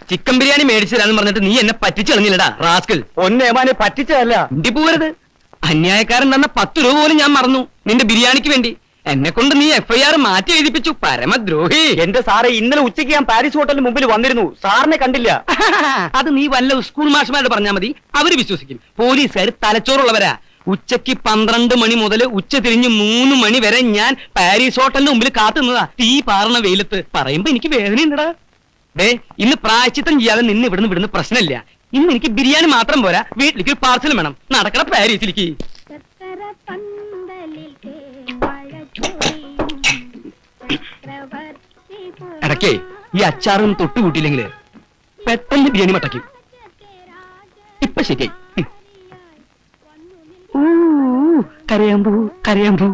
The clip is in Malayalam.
ചിക്കൻ ബിരിയാണി മേടിച്ചു തരാന്ന് പറഞ്ഞിട്ട് നീ എന്നെ പറ്റിച്ചു കളഞ്ഞില്ലടാ റാസ്കൽ. ഒന്നേമാനെ പറ്റിച്ചതല്ല. ഇന്ത്യ പോകരുത്. അന്യായക്കാരൻ തന്ന 10 രൂപ പോലും ഞാൻ മറന്നു നിന്റെ ബിരിയാണിക്ക് വേണ്ടി. എന്നെ കൊണ്ട് നീ FIR മാറ്റി എഴുതിപ്പിച്ചു, പരമദ്രോഹി. എന്റെ സാറെ, ഇന്നലെ ഉച്ചയ്ക്ക് ഞാൻ പാരീസ് ഹോട്ടലിന് മുമ്പിൽ വന്നിരുന്നു, സാറിനെ കണ്ടില്ല. അത് നീ വല്ല സ്കൂൾ മാഷ്മാരോട് പറഞ്ഞാൽ മതി, അവര് വിശ്വസിക്കും. പോലീസുകാർ തലച്ചോറുള്ളവരാ. ഉച്ചയ്ക്ക് 12 മണി മുതൽ ഉച്ച തിരിഞ്ഞ് 3 മണി വരെ ഞാൻ പാരീസ് ഹോട്ടലിന് മുമ്പിൽ കാത്തുന്നതാ, തീ പാറണ വെയിലത്ത്. പറയുമ്പോ എനിക്ക് വേദനയുണ്ടടാ. ഇന്ന് പ്രായച്ചിത്തം ചെയ്യാതെ നിന്ന് ഇവിടുന്ന് പ്രശ്നമില്ല. ഇന്ന് എനിക്ക് ബിരിയാണി മാത്രം പോരാ, വീട്ടിലേക്ക് ഒരു പാർസൽ വേണം. നടക്കണ പാരീസിലേക്ക്. ഇടയ്ക്കേ ഈ അച്ചാറും തൊട്ടുകൂട്ടിയില്ലെങ്കില് പെട്ടെന്ന് ബിരിയാണി മട്ടയ്ക്കും. ഇപ്പൊ ശരിയായി. കരയാമ്പൂ കരയാമ്പൂ.